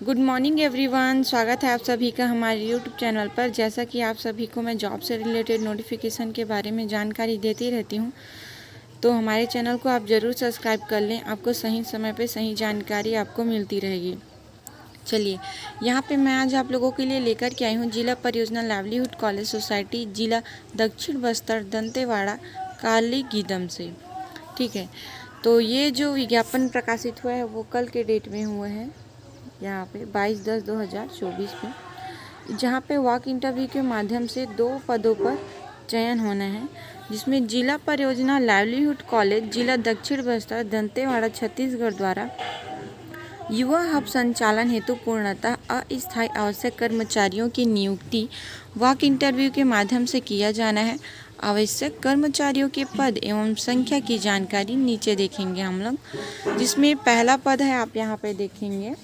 Good morning everyone. स्वागत है आप सभी का हमारे यूट्यूब चैनल पर। जैसा कि आप सभी को मैं जॉब से रिलेटेड नोटिफिकेशन के बारे में जानकारी देती रहती हूँ, तो हमारे चैनल को आप ज़रूर सब्सक्राइब कर लें। आपको सही समय पे सही जानकारी आपको मिलती रहेगी। चलिए, यहाँ पे मैं आज आप लोगों के लिए लेकर के आई हूँ जिला परियोजना लाइवलीहुड कॉलेज सोसाइटी, जिला दक्षिण बस्तर, दंतेवाड़ा, कालीगीदम से। ठीक है, तो ये जो विज्ञापन प्रकाशित हुआ है वो कल के डेट में हुआ है, यहाँ पे 22/10/2024 में, जहाँ पे वॉक इंटरव्यू के माध्यम से 2 पदों पर चयन होना है, जिसमें जिला परियोजना लाइवलीहुड कॉलेज, जिला दक्षिण बस्तर, दंतेवाड़ा, छत्तीसगढ़ द्वारा युवा हब संचालन हेतु पूर्णतः अस्थायी आवश्यक कर्मचारियों की नियुक्ति वॉक इंटरव्यू के माध्यम से किया जाना है। आवश्यक कर्मचारियों के पद एवं संख्या की जानकारी नीचे देखेंगे हम लोग, जिसमें पहला पद है, आप यहाँ पे देखेंगे,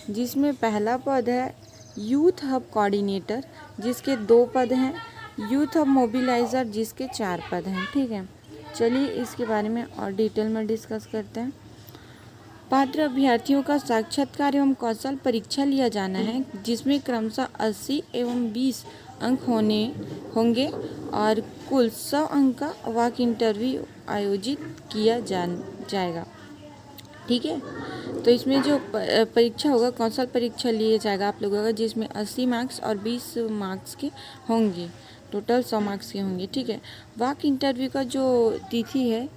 जिसमें पहला पद है यूथ हब कोऑर्डिनेटर, जिसके 2 पद हैं, यूथ हब मोबिलाइज़र, जिसके 4 पद हैं। ठीक है, चलिए इसके बारे में और डिटेल में डिस्कस करते हैं। पात्र अभ्यर्थियों का साक्षात्कार एवं कौशल परीक्षा लिया जाना है, जिसमें क्रमशः 80 एवं 20 अंक होंगे और कुल 100 अंक का वॉक इंटरव्यू आयोजित किया जाएगा। ठीक है, तो इसमें जो परीक्षा होगा, कौशल परीक्षा लिया जाएगा आप लोगों का, जिसमें 80 मार्क्स और 20 मार्क्स के होंगे, टोटल 100 मार्क्स के होंगे। ठीक है, वॉक इंटरव्यू का जो तिथि है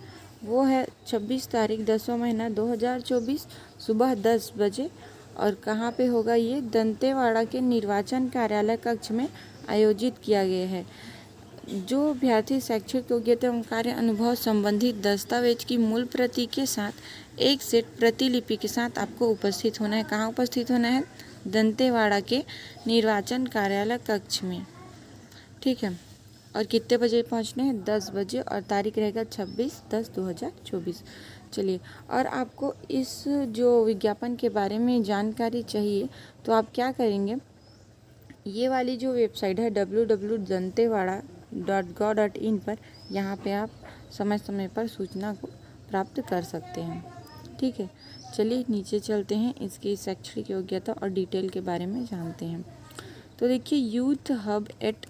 वो है 26 तारीख 10वां महीना 2024 सुबह 10 बजे। और कहाँ पे होगा ये? दंतेवाड़ा के निर्वाचन कार्यालय कक्ष में आयोजित किया गया है। जो अभ्यर्थी शैक्षिक योग्यता एवं कार्य अनुभव संबंधित दस्तावेज की मूल प्रति के साथ एक सेट प्रतिलिपि के साथ आपको उपस्थित होना है। कहाँ उपस्थित होना है? दंतेवाड़ा के निर्वाचन कार्यालय कक्ष में। ठीक है, और कितने बजे पहुंचना है? 10 बजे, और तारीख रहेगा 26/10/2024। चलिए, और आपको इस जो विज्ञापन के बारे में जानकारी चाहिए तो आप क्या करेंगे, ये वाली जो वेबसाइट है www.dantewada.gov.in पर, यहाँ पे आप समय समय पर सूचना को प्राप्त कर सकते हैं। ठीक है, चलिए नीचे चलते हैं, इसकी शैक्षणिक योग्यता और डिटेल के बारे में जानते हैं। तो देखिए, youth hub at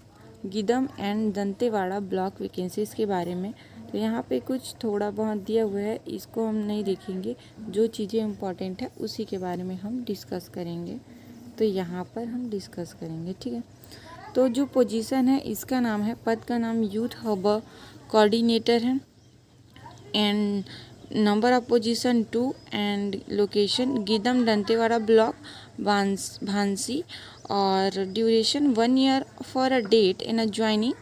Geedam and Dantewada block vacancies के बारे में, तो यहाँ पे कुछ थोड़ा बहुत दिया हुआ है, इसको हम नहीं देखेंगे, जो चीज़ें इम्पॉर्टेंट है उसी के बारे में हम डिस्कस करेंगे, तो यहाँ पर हम डिस्कस करेंगे। ठीक है, तो जो पोजीशन है इसका नाम है, पद का नाम यूथ हब कोऑर्डिनेटर है, and number of position 2 and location Geedam Dantewada block Bhansi, और duration 1 year for a date in a joining,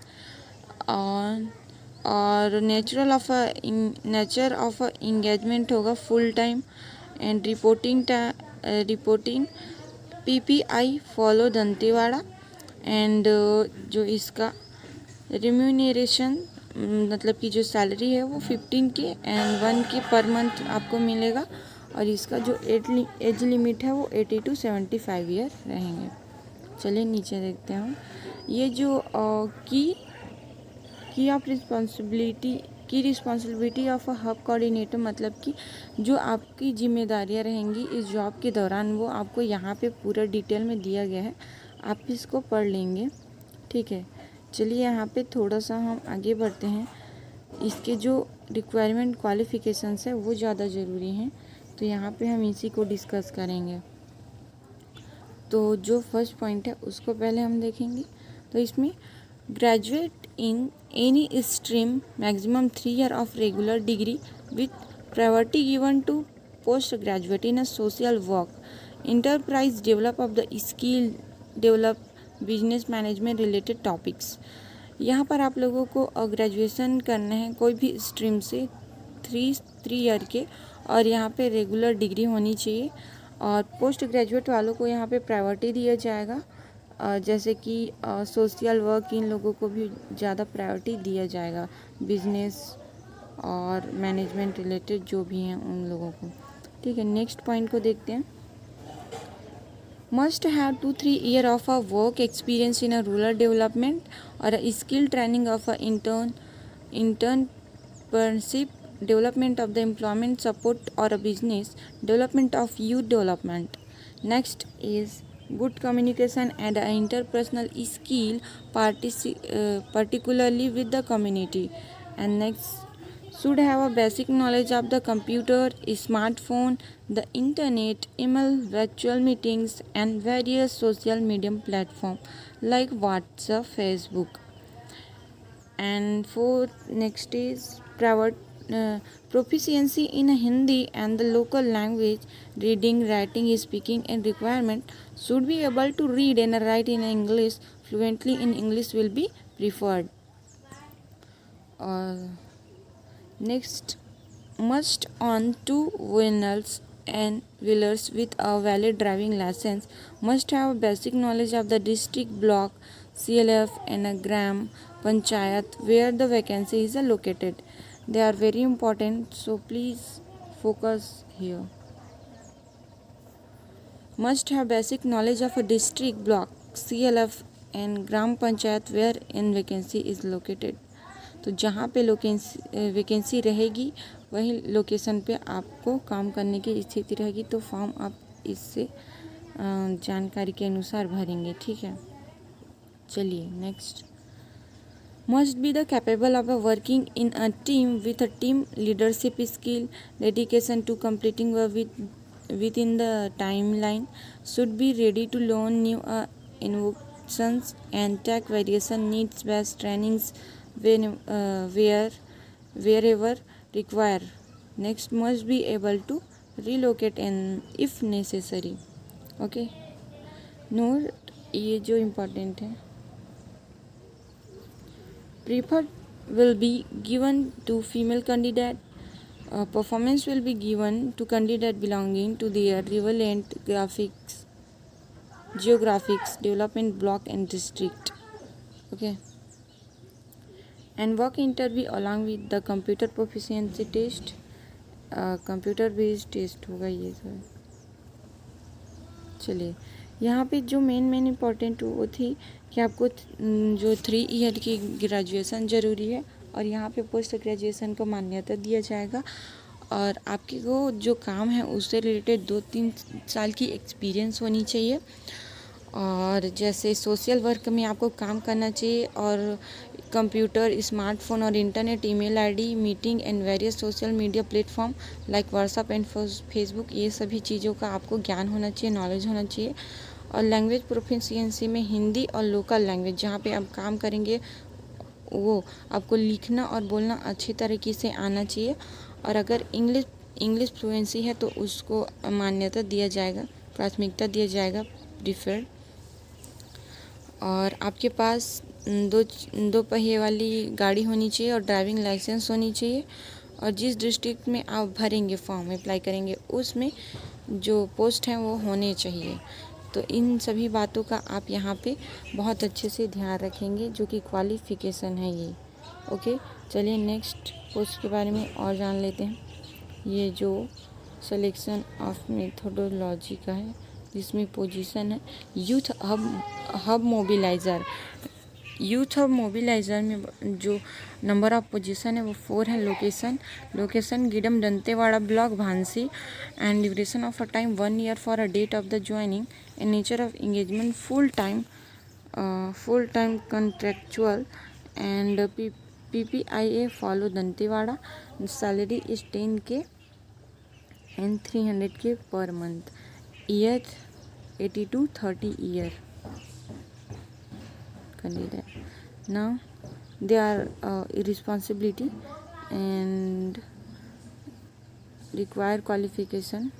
और नेचर ऑफ इंगेजमेंट होगा full time, and reporting PPI follow Dantewada, and जो इसका रिम्यूनरेशन मतलब कि जो सैलरी है वो 15K and 1K per month आपको मिलेगा, और इसका जो एज लिमिट है वो 80 to 75 ईयर रहेंगे। चलिए नीचे देखते हैं, ये जो responsibility of a hub coordinator, मतलब कि जो आपकी जिम्मेदारियां रहेंगी इस जॉब के दौरान, वो आपको यहाँ पे पूरा डिटेल में दिया गया है, आप इसको पढ़ लेंगे। ठीक है, चलिए यहाँ पे थोड़ा सा हम आगे बढ़ते हैं। इसके जो रिक्वायरमेंट क्वालिफ़िकेशंस है वो ज़्यादा ज़रूरी हैं, तो यहाँ पे हम इसी को डिस्कस करेंगे। तो जो फर्स्ट पॉइंट है उसको पहले हम देखेंगे। तो इसमें graduate in any stream, maximum 3 years of regular degree with priority given to postgraduate in a social work, enterprise develop of the skill develop, business management related topics. यहाँ पर आप लोगों को ग्रेजुएशन करना है कोई भी स्ट्रीम से 3 ईयर के, और यहाँ पे रेगुलर डिग्री होनी चाहिए, और पोस्ट ग्रेजुएट वालों को यहाँ पे प्रायोरिटी दिया जाएगा, जैसे कि सोशल वर्क, इन लोगों को भी ज़्यादा प्रायोरिटी दिया जाएगा, बिजनेस और मैनेजमेंट रिलेटेड जो भी हैं उन लोगों को। ठीक है, नेक्स्ट पॉइंट को देखते हैं। Must have 2-3 years of a work experience in a rural development, और a skill training of a internship, development of the employment support, और a business development of youth development. Next is good communication and interpersonal skill, particularly with the community. And next, should have a basic knowledge of the computer, smartphone, the internet, email, virtual meetings, and various social media platforms like WhatsApp, Facebook. And for next is private proficiency in Hindi and the local language, reading, writing, speaking, and requirement should be able to read and write in English fluently in English will be preferred. uh, Next, must own two vehicles and wheelers with a valid driving license, must have basic knowledge of the district, block, CLF, and a gram panchayat where the vacancy is located. They are very important, so please focus here. Must have basic knowledge of a district, block, CLF, and gram panchayat where in vacancy is located. तो जहाँ पे vacancy रहेगी वही location पे आपको काम करने की स्थिति रहेगी, तो फॉर्म आप इससे जानकारी के अनुसार भरेंगे, ठीक है। चलिए next, must be the capable of working in a team with a team leadership skill, dedication to completing within the timeline, should be ready to learn new innovations and take variation needs based trainings wherever required. Next, must be able to relocate and if necessary. Okay, note ये जो important है, preferred will be given to female candidate. Performance will be given to candidate belonging to their relevant geographics, development block and district. Okay. And work interview along with the computer proficiency test. Computer based test होगा ये sir. चलिए यहाँ पे जो main important वो थी कि आपको जो 3 ईयर की ग्रेजुएशन ज़रूरी है और यहाँ पे पोस्ट ग्रेजुएशन को मान्यता दिया जाएगा और आपके को जो काम है उससे रिलेटेड 2-3 साल की एक्सपीरियंस होनी चाहिए और जैसे सोशल वर्क में आपको काम करना चाहिए और कंप्यूटर, स्मार्टफोन और internet, email ID, meeting and various social media platform like WhatsApp and Facebook, ये सभी चीज़ों का आपको ज्ञान होना चाहिए, नॉलेज होना चाहिए। और लैंग्वेज प्रोफिशिएंसी में हिंदी और लोकल लैंग्वेज जहाँ पे आप काम करेंगे वो आपको लिखना और बोलना अच्छी तरीके से आना चाहिए और अगर इंग्लिश फ्लुएंसी है तो उसको मान्यता दिया जाएगा, प्राथमिकता दिया जाएगा, प्रीफर्ड। और आपके पास दो पहिए वाली गाड़ी होनी चाहिए और ड्राइविंग लाइसेंस होनी चाहिए और जिस डिस्ट्रिक्ट में आप भरेंगे फॉर्म अप्लाई करेंगे उसमें जो पोस्ट हैं वो होने चाहिए। तो इन सभी बातों का आप यहाँ पे बहुत अच्छे से ध्यान रखेंगे जो कि क्वालिफ़िकेशन है ये। ओके, चलिए नेक्स्ट पोस्ट के बारे में और जान लेते हैं। ये जो सिलेक्शन ऑफ मेथोडोलॉजी का है जिसमें पोजीशन है youth hub mobilizer. Youth hub mobilizer में जो नंबर ऑफ पोजीशन है वो 4 है। Location Geedam Dantewada block Bhansi and duration of a time 1 year for a date of the joining and nature of engagement full time contractual and PPIA follow Dantewada. Salary is 10K and 300K per month. Year 80 to 30 year candidate. Now they are irresponsibility and require qualification.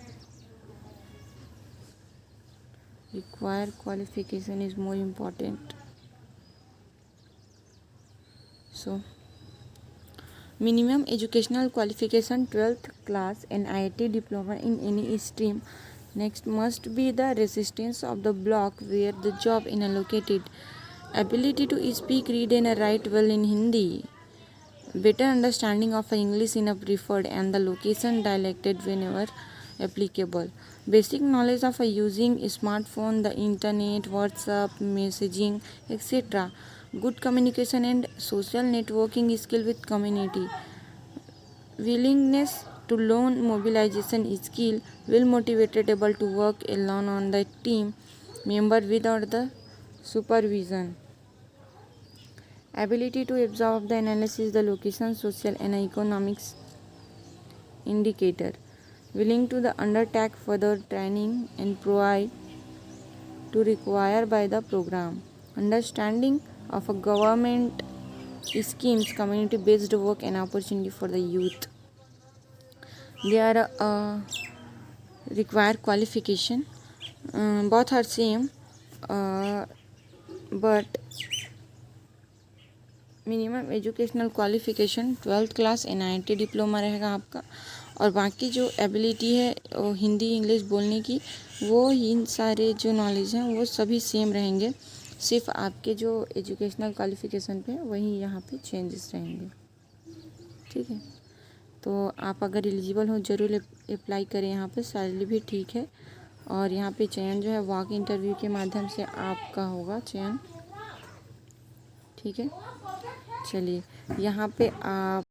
Require qualification is more important. So minimum educational qualification 12th class and IIT diploma in any stream. Next, must be the residence of the block where the job is located. Ability to speak, read and write well in Hindi. Better understanding of English in a preferred and the location dialected whenever applicable. Basic knowledge of using smartphone, the internet, WhatsApp, messaging, etc. Good communication and social networking skill with community. Willingness to learn mobilization skill, will motivated able to work alone on the team member without the supervision. Ability to absorb the analysis, the location, social and economics indicator. Willing to the undertake further training and provide to require by the program. Understanding of a government schemes, community-based work and opportunity for the youth. There are required qualification. Both are same, but minimum educational qualification 12th class NIT diploma रहेगा आपका, और बाकी जो ability है Hindi English बोलने की, वो इन सारे जो नॉलेज हैं वो सभी सेम रहेंगे, सिर्फ आपके जो एजुकेशनल क्वालिफिकेशन पे वही यहाँ पे चेंजेस रहेंगे। ठीक है, तो आप अगर एलिजिबल हो ज़रूर अप्लाई करें। यहाँ पे सैलरी भी ठीक है, और यहाँ पे चयन जो है वॉक इंटरव्यू के माध्यम से आपका होगा चयन। ठीक है, चलिए यहाँ पे आप